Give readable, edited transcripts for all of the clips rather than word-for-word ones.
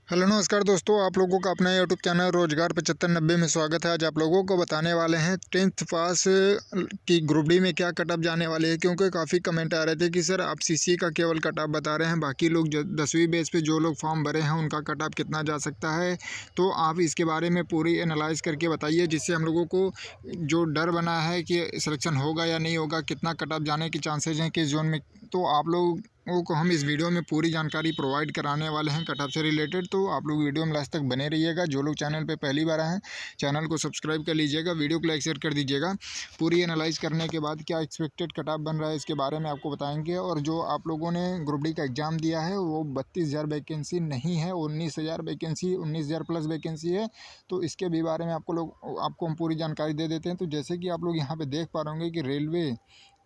Hello नमस्कार दोस्तों, आप लोगों का अपना यूट्यूब चैनल रोजगार 7590 में स्वागत है। आज आप लोगों को बताने वाले हैं 10th पास की ग्रुप डी में क्या कट ऑफ जाने वाले हैं, क्योंकि काफ़ी कमेंट आ रहे थे कि सर आप सीसी का केवल कट ऑफ बता रहे हैं, बाकी लोग 10वीं बेस पे जो लोग फॉर्म भरे हैं उनका कट ऑफ कितना जा सकता है। तो आप इसके बारे में पूरी एनालाइज करके बताइए, जिससे हम लोगों को जो डर बना है कि सिलेक्शन होगा या नहीं होगा, कितना कट ऑफ जाने के चांसेज हैं किस जोन में, तो आप लोग को हम इस वीडियो में पूरी जानकारी प्रोवाइड कराने वाले हैं कट ऑफ से रिलेटेड। तो आप लोग वीडियो में लास्ट तक बने रहिएगा। जो लोग चैनल पे पहली बार आए हैं, चैनल को सब्सक्राइब कर लीजिएगा, वीडियो को लाइक शेयर कर दीजिएगा। पूरी एनालाइज करने के बाद क्या एक्सपेक्टेड कट ऑफ बन रहा है इसके बारे में आपको बताएंगे। और जो आप लोगों ने ग्रुप डी का एग्ज़ाम दिया है वो 32,000 वैकेंसी नहीं है, 19,000 वैकेंसी, 19,000 प्लस वैकेंसी है। तो इसके भी बारे में आपको हम पूरी जानकारी दे देते हैं। तो जैसे कि आप लोग यहाँ पर देख पा रहे होंगे कि रेलवे,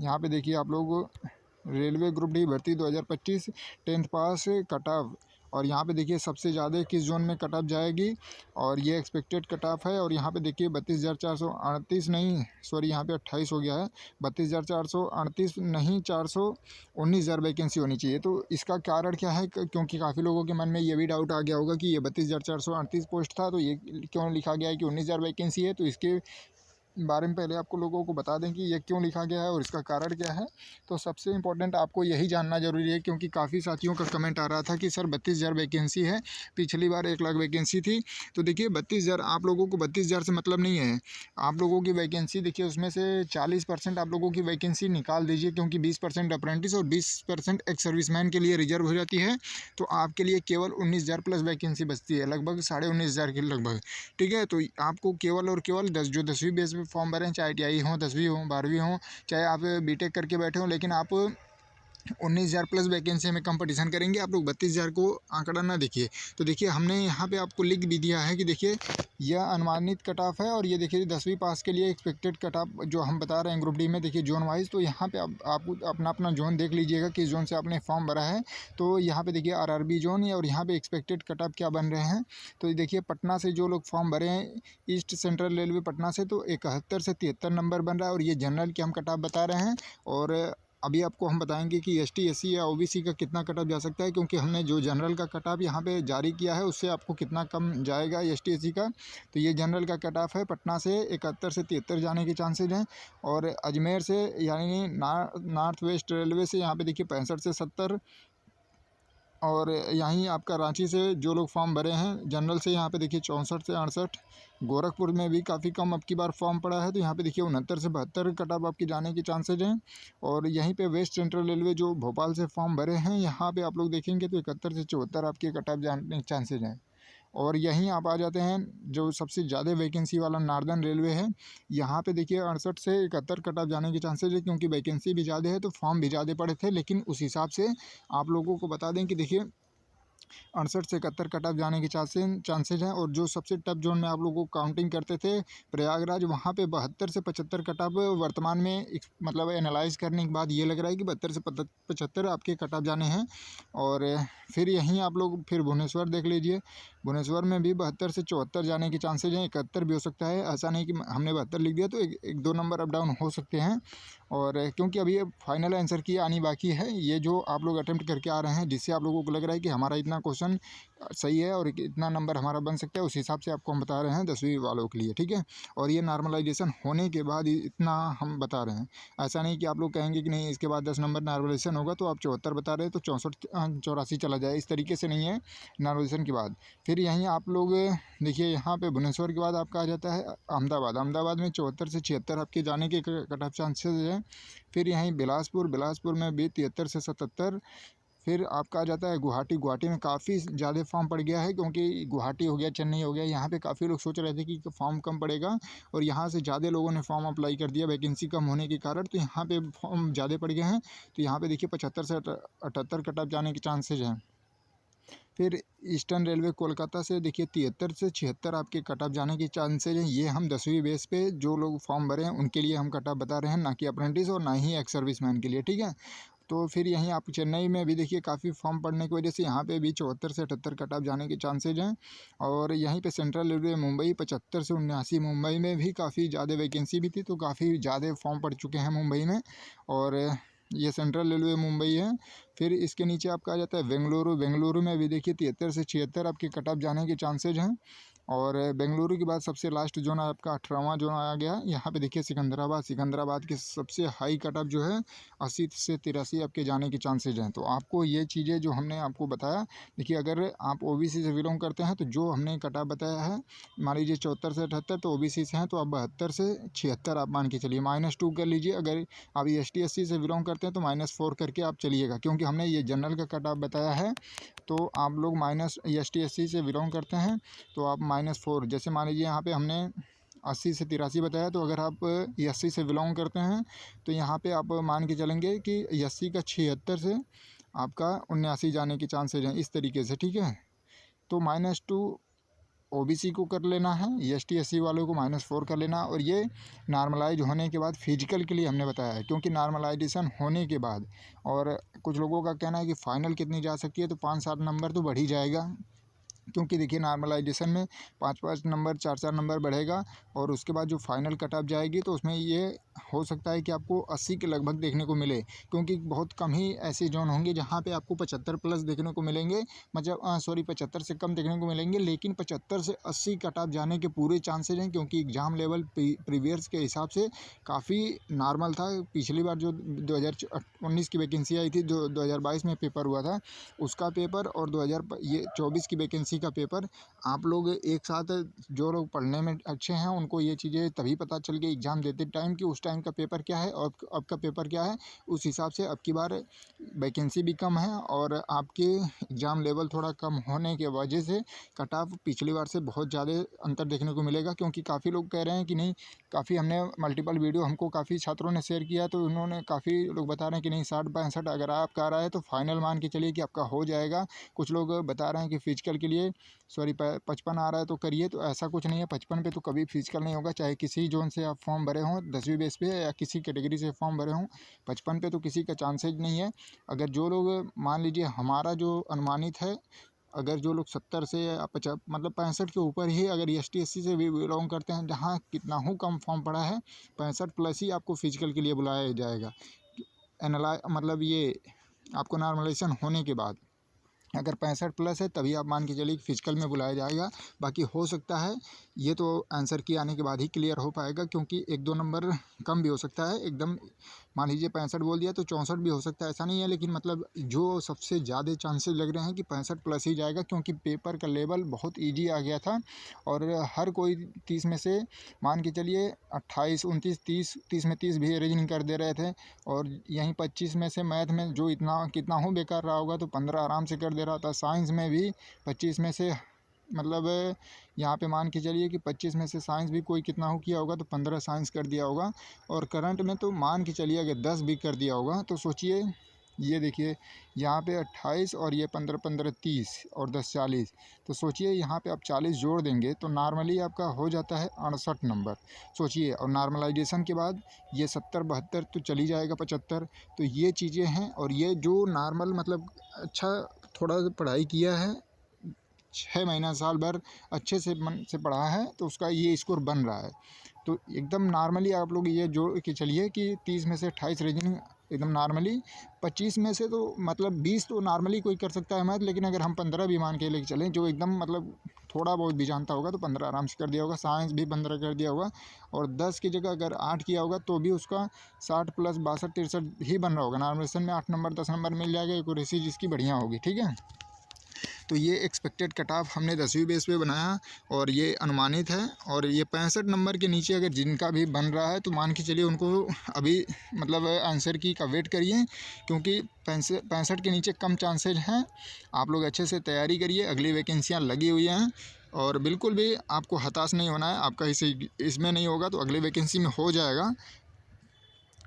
यहाँ पर देखिए आप लोग, रेलवे ग्रुप डी भर्ती 2025 10th पास कट ऑफ, और यहाँ पे देखिए सबसे ज़्यादा किस जोन में कट ऑफ जाएगी और ये एक्सपेक्टेड कट ऑफ है। और यहाँ पे देखिए 32,438 नहीं, सॉरी यहाँ पे 28 हो गया है, 32,438 नहीं, 419,000 वैकेंसी होनी चाहिए। तो इसका कारण क्या है, क्योंकि काफ़ी लोगों के मन में ये भी डाउट आ गया होगा कि ये 32,438 पोस्ट था तो ये क्यों लिखा गया है कि 19,000 वैकेंसी है। तो इसके बारे में पहले आपको लोगों को बता दें कि ये क्यों लिखा गया है और इसका कारण क्या है। तो सबसे इम्पोर्टेंट आपको यही जानना ज़रूरी है, क्योंकि काफ़ी साथियों का कमेंट आ रहा था कि सर 32,000 वैकेंसी है, पिछली बार 1,00,000 वैकेंसी थी। तो देखिए 32,000, आप लोगों को 32,000 से मतलब नहीं है। आप लोगों की वैकेंसी देखिए, उसमें से 40% आप लोगों की वैकेंसी निकाल दीजिए, क्योंकि 20% अप्रेंटिस और 20% एक्स सर्विसमैन के लिए रिजर्व हो जाती है। तो आपके लिए केवल 19,000 प्लस वैकेंसी बचती है, लगभग 19,500 के लगभग। ठीक है, तो आपको केवल और केवल 10वीं बेस फॉर्म भरें, चाहे ITI हो, 10वीं हो, 12वीं हो, चाहे आप बीटेक करके बैठे हो, लेकिन आप 19,000 प्लस वैकेंसी में कंपटीशन करेंगे। आप लोग 32,000 को आंकड़ा ना देखिए। तो देखिए हमने यहाँ पे आपको लिख भी दिया है कि देखिए यह अनुमानित कट ऑफ है, और ये देखिए 10वीं पास के लिए एक्सपेक्टेड कट ऑफ जो हम बता रहे हैं ग्रुप डी में, देखिए जोन वाइज। तो यहाँ पे आप अपना अपना जोन देख लीजिएगा किस जोन से आपने फॉर्म भरा है। तो यहाँ पे देखिए RRB जोन, और यहाँ पे एक्सपेक्टेड कट ऑफ क्या बन रहे हैं। तो देखिए पटना से जो लोग फॉर्म भरे हैं, ईस्ट सेंट्रल रेलवे पटना से, तो 71 से 73 नंबर बन रहा है, और ये जनरल के हम कट ऑफ बता रहे हैं। और अभी आपको हम बताएंगे कि ST SC या OBC का कितना कट ऑफ जा सकता है, क्योंकि हमने जो जनरल का कट ऑफ यहाँ पे जारी किया है उससे आपको कितना कम जाएगा ST SC का। तो ये जनरल का कट ऑफ है, पटना से 71 से 73 जाने के चांसेज हैं। और अजमेर से यानी नॉर्थ वेस्ट रेलवे से यहाँ पे देखिए 65 से 70। और यहीं आपका रांची से जो लोग फॉर्म भरे हैं जनरल से, यहाँ पे देखिए 64 से 68। गोरखपुर में भी काफ़ी कम अब की बार फॉर्म पड़ा है, तो यहाँ पे देखिए 69 से 72 कट ऑफ आपके जाने के चांसेज हैं। और यहीं पे वेस्ट सेंट्रल रेलवे जो भोपाल से फॉर्म भरे हैं, यहाँ पे आप लोग देखेंगे तो 71 से 74 आपके कट ऑफ जाने के चांसेज हैं। और यहीं आप आ जाते हैं जो सबसे ज़्यादा वैकेंसी वाला नार्दर्न रेलवे है, यहाँ पे देखिए 68 से 71 कट ऑफ जाने के चांसेज है, क्योंकि वैकेंसी भी ज़्यादा है तो फॉर्म भी ज़्यादा पड़े थे। लेकिन उस हिसाब से आप लोगों को बता दें कि देखिए 68 से 71 कट ऑफ जाने के चांसेज हैं। और जो सबसे टफ जोन में आप लोगों को काउंटिंग करते थे प्रयागराज, वहाँ पे 72 से 75 कट ऑफ वर्तमान में मतलब एनालाइज करने के बाद ये लग रहा है कि 72 से 75 आपके कट ऑफ जाने हैं। और फिर यहीं आप लोग फिर भुवनेश्वर देख लीजिए, भुवनेश्वर में भी 72 से 74 जाने के चांसेज हैं, 71 भी हो सकता है। ऐसा नहीं कि हमने 72 लिख दिया तो एक दो नंबर अप डाउन हो सकते हैं। और क्योंकि अभी ये फाइनल आंसर की आनी बाकी है, ये जो आप लोग अटेम्प्ट करके आ रहे हैं, जिससे आप लोगों को लग रहा है कि हमारा इतना क्वेश्चन सही है और इतना नंबर हमारा बन सकता है, उस हिसाब से आपको हम बता रहे हैं 10वीं वालों के लिए। ठीक है, और ये नॉर्मलाइजेशन होने के बाद इतना हम बता रहे हैं। ऐसा नहीं कि आप लोग कहेंगे कि नहीं इसके बाद 10 नंबर नॉर्मलाइजेशन होगा तो आप 74 बता रहे हैं तो 64 84 चला जाए, इस तरीके से नहीं है नॉर्मलाइजेशन के बाद। फिर यहीं आप लोग देखिए, यहाँ पे भुवनेश्वर के बाद आपका आ जाता है अहमदाबाद में 74 से 76 आपके जाने के कट ऑफ चांसेस हैं। फिर यहीं बिलासपुर में भी 73 से 77। फिर आपका आ जाता है गुवाहाटी में काफ़ी ज़्यादा फॉर्म पड़ गया है, क्योंकि गुवाहाटी हो गया, चेन्नई हो गया, यहाँ पे काफ़ी लोग सोच रहे थे कि फॉर्म कम पड़ेगा, और यहाँ से ज़्यादा लोगों ने फॉर्म अप्लाई कर दिया वैकेंसी कम होने के कारण, तो यहाँ पे फॉर्म ज़्यादा पड़ गए हैं। तो यहाँ पे देखिए 75 से 78 कट ऑफ जाने के चांसेज हैं। फिर ईस्टर्न रेलवे कोलकाता से देखिए 73 से 76 आपके कट ऑफ जाने के चांसेज हैं। ये हम 10वीं बेस पे जो लोग फॉर्म भरे हैं उनके लिए हम कट ऑफ बता रहे हैं, ना कि अप्रेंटिस और ना ही एक्स सर्विसमैन के लिए। ठीक है, तो फिर यहीं आप चेन्नई में भी देखिए काफ़ी फॉर्म पड़ने की वजह से यहाँ पे भी 74 से 78 कट ऑफ जाने के चांसेज हैं। और यहीं पे सेंट्रल रेलवे मुंबई 75 से 79, मुंबई में भी काफ़ी ज़्यादा वैकेंसी भी थी तो काफ़ी ज़्यादा फॉर्म पड़ चुके हैं मुंबई में। और ये सेंट्रल रेलवे मुंबई है। फिर इसके नीचे आपका आ जाता है बेंगलुरु। बेंगलुरु में अभी देखिए 73 से 76 आपके कट ऑफ जाने के चांसेज हैं। और बेंगलुरु के बाद सबसे लास्ट जोन आपका 18वां जोन आ गया। यहाँ पे देखिए सिकंदराबाद। सिकंदराबाद की सबसे हाई कट ऑफ जो है 80 से 83 आपके जाने के चांसेज हैं। तो आपको ये चीज़ें जो हमने आपको बताया, देखिए अगर आप ओबीसी से बिलोंग करते हैं तो जो हमने कट ऑफ बताया है, मान लीजिए 74 से 78 तो ओबीसी से हैं, तो आप 72 से 76 आप मान के चलिए, -2 कर लीजिए। अगर आप ST SC से बिलोंग करते हैं तो -4 करके आप चलिएगा, क्योंकि हमने ये जनरल का कट ऑफ बताया है। तो आप लोग ST SC से बिलोंग करते हैं तो आप -4, जैसे मान लीजिए यहाँ पे हमने 80 से 83 बताया, तो अगर आप 80 से बिलोंग करते हैं तो यहाँ पे आप मान के चलेंगे कि 80 का 76 से आपका 79 जाने के चांसेज हैं, इस तरीके से, ठीक है। तो -2 ओबीसी को कर लेना है, ST SC वालों को -4 कर लेना। और ये नॉर्मलाइज होने के बाद फिजिकल के लिए हमने बताया है, क्योंकि नॉर्मलाइजेशन होने के बाद, और कुछ लोगों का कहना है कि फ़ाइनल कितनी जा सकती है, तो 5-7 नंबर तो बढ़ ही जाएगा, क्योंकि देखिए नॉर्मलाइजेशन में 5-5 नंबर 4-4 नंबर बढ़ेगा। और उसके बाद जो फाइनल कट ऑफ जाएगी तो उसमें ये हो सकता है कि आपको 80 के लगभग देखने को मिले, क्योंकि बहुत कम ही ऐसे जोन होंगे जहाँ पे आपको 75 प्लस देखने को मिलेंगे, मतलब सॉरी 75 से कम देखने को मिलेंगे। लेकिन 75 से 80 कट ऑफ जाने के पूरे चांसेज हैं, क्योंकि एग्ज़ाम लेवल प्रीवियस के हिसाब से काफ़ी नॉर्मल था। पिछली बार जो 2019 की वैकेंसी आई थी, जो 2022 में पेपर हुआ था उसका पेपर, और 2024 की वैकेंसी का पेपर, आप लोग एक साथ, जो लोग पढ़ने में अच्छे हैं उनको ये चीज़ें तभी पता चल गई एग्ज़ाम देते टाइम कि उस टाइम का पेपर क्या है और अब का पेपर क्या है। उस हिसाब से अब की बार वैकेंसी भी कम है और आपके एग्ज़ाम लेवल थोड़ा कम होने के वजह से कट ऑफ पिछली बार से बहुत ज़्यादा अंतर देखने को मिलेगा। क्योंकि काफ़ी लोग कह रहे हैं कि नहीं, काफ़ी हमने मल्टीपल वीडियो हमको काफ़ी छात्रों ने शेयर किया, तो उन्होंने काफ़ी लोग बता रहे हैं कि नहीं 60-65 अगर आपका आ रहा है तो फाइनल मान के चलिए कि आपका हो जाएगा। कुछ लोग बता रहे हैं कि फिजिकल के लिए 55 आ रहा है तो करिए, तो ऐसा कुछ नहीं है। 55 पे तो कभी फिजिकल नहीं होगा, चाहे किसी जोन से आप फॉर्म भरे हों 10वीं बेस पे या किसी कैटेगरी से फॉर्म भरे हों, 55 पे तो किसी का चांसेज नहीं है। अगर जो लोग, मान लीजिए हमारा जो अनुमानित है, अगर जो लोग 70 से या 50 मतलब 65 के ऊपर ही अगर ST SC से भी बिलोंग करते हैं, जहाँ कितना हूँ कम फॉर्म पड़ा है, 65 प्लस ही आपको फिजिकल के लिए बुलाया जाएगा। मतलब ये आपको नॉर्मलाइजेशन होने के बाद अगर 65 प्लस है तभी आप मान के चलिए कि फिजिकल में बुलाया जाएगा। बाकी हो सकता है ये तो आंसर की आने के बाद ही क्लियर हो पाएगा, क्योंकि 1-2 नंबर कम भी हो सकता है। एकदम मान लीजिए 65 बोल दिया तो 64 भी हो सकता है, ऐसा नहीं है। लेकिन मतलब जो सबसे ज़्यादा चांसेस लग रहे हैं कि 65 प्लस ही जाएगा, क्योंकि पेपर का लेवल बहुत ईजी आ गया था। और हर कोई 30 में से मान के चलिए 28, 29, 30 में 30 भी रीजनिंग कर दे रहे थे। और यहीं 25 में से मैथ में जो इतना कितना हो बेकार रहा होगा तो 15 आराम से कर दे रहा था। साइंस में भी 25 में से, मतलब यहाँ पे मान के चलिए कि 25 में से साइंस भी कोई कितना हो किया होगा तो 15 साइंस कर दिया होगा। और करंट में तो मान के चलिए अगर 10 भी कर दिया होगा तो सोचिए, ये देखिए यहाँ पे 28 और ये 15-15 30 और 10 40, तो सोचिए यहाँ पे आप 40 जोड़ देंगे तो नॉर्मली आपका हो जाता है 68 नंबर। सोचिए, और नॉर्मलाइजेशन के बाद ये 70-72 तो चली जाएगा 75। तो ये चीज़ें हैं। और ये जो नॉर्मल मतलब अच्छा थोड़ा पढ़ाई किया है, 6 महीना साल भर अच्छे से मन से पढ़ा है, तो उसका ये स्कोर बन रहा है। तो एकदम नॉर्मली आप लोग ये जोड़ के चलिए कि 30 में से 28 रीजनिंग एकदम नॉर्मली, 25 में से तो मतलब 20 तो नॉर्मली कोई कर सकता है मैथ। लेकिन अगर हम 15 भी मान के लेके चलें, जो एकदम मतलब थोड़ा बहुत भी जानता होगा तो 15 आराम से कर दिया होगा। साइंस भी 15 कर दिया होगा। और 10 की जगह अगर 8 किया होगा तो भी उसका 60 प्लस 62-63 ही बन रहा होगा। नॉर्मलेशन में 8 नंबर 10 नंबर मिल जाएगा, एक्यूरेसी जिसकी बढ़िया होगी, ठीक है। तो ये एक्सपेक्टेड कट ऑफ हमने 10वीं बेस पे बनाया और ये अनुमानित है। और ये 65 नंबर के नीचे अगर जिनका भी बन रहा है तो मान के चलिए उनको अभी मतलब आंसर की का वेट करिए, क्योंकि 65 के नीचे कम चांसेज हैं। आप लोग अच्छे से तैयारी करिए, अगली वैकेंसियाँ लगी हुई हैं। और बिल्कुल भी आपको हताश नहीं होना है, आपका इसमें नहीं होगा तो अगली वैकेंसी में हो जाएगा।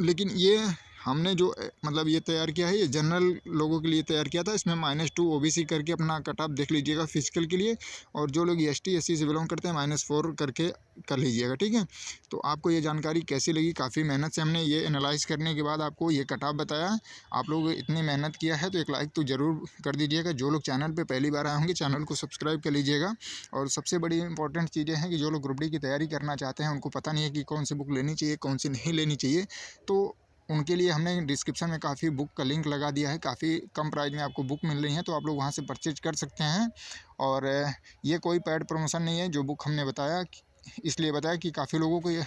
लेकिन ये हमने जो मतलब ये तैयार किया है, ये जनरल लोगों के लिए तैयार किया था। इसमें -2 ओबीसी करके अपना कट ऑफ देख लीजिएगा फिजिकल के लिए। और जो लोग ST SC से बिलोंग करते हैं -4 करके कर लीजिएगा, ठीक है। तो आपको ये जानकारी कैसी लगी? काफ़ी मेहनत से हमने ये एनालाइज करने के बाद आपको ये कट ऑफ बताया। आप लोग इतनी मेहनत किया है तो एक लाइक तो ज़रूर कर दीजिएगा। जो लोग चैनल पर पहली बार आए होंगे चैनल को सब्सक्राइब कर लीजिएगा। और सबसे बड़ी इंपॉर्टेंट चीज़ें हैं कि जो लोग ग्रुप डी की तैयारी करना चाहते हैं उनको पता नहीं है कि कौन सी बुक लेनी चाहिए, कौन सी नहीं लेनी चाहिए, तो उनके लिए हमने डिस्क्रिप्शन में काफ़ी बुक का लिंक लगा दिया है। काफ़ी कम प्राइस में आपको बुक मिल रही हैं, तो आप लोग वहाँ से परचेज कर सकते हैं। और ये कोई पेड प्रमोशन नहीं है। जो बुक हमने बताया इसलिए बताया कि काफ़ी लोगों को ये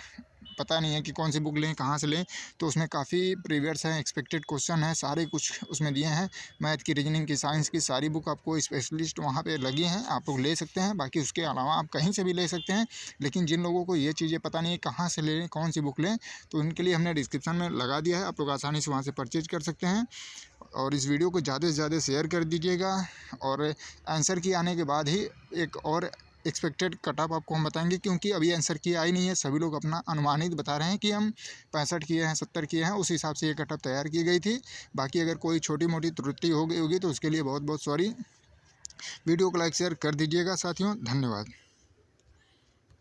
पता नहीं है कि कौन सी बुक लें, कहाँ से लें। तो उसमें काफ़ी प्रीवियस हैं, एक्सपेक्टेड क्वेश्चन है, सारे कुछ उसमें दिए हैं। मैथ की, रीजनिंग की, साइंस की सारी बुक आपको स्पेशलिस्ट वहाँ पे लगी हैं, आप लोग ले सकते हैं। बाकी उसके अलावा आप कहीं से भी ले सकते हैं। लेकिन जिन लोगों को ये चीज़ें पता नहीं है कहाँ से लें, कौन सी बुक लें, तो उनके लिए हमने डिस्क्रिप्शन में लगा दिया है। आप लोग आसानी से वहाँ से परचेज कर सकते हैं। और इस वीडियो को ज़्यादा से ज़्यादा शेयर कर दीजिएगा। और आंसर की आने के बाद ही एक और एक्सपेक्टेड कट ऑफ आपको हम बताएंगे, क्योंकि अभी आंसर की आई नहीं है। सभी लोग अपना अनुमानित बता रहे हैं कि हम 65 किए हैं, 70 किए हैं, उस हिसाब से ये कट ऑफ तैयार की गई थी। बाकी अगर कोई छोटी मोटी त्रुटि हो गई होगी तो उसके लिए बहुत बहुत सॉरी। वीडियो को लाइक शेयर कर दीजिएगा साथियों। धन्यवाद।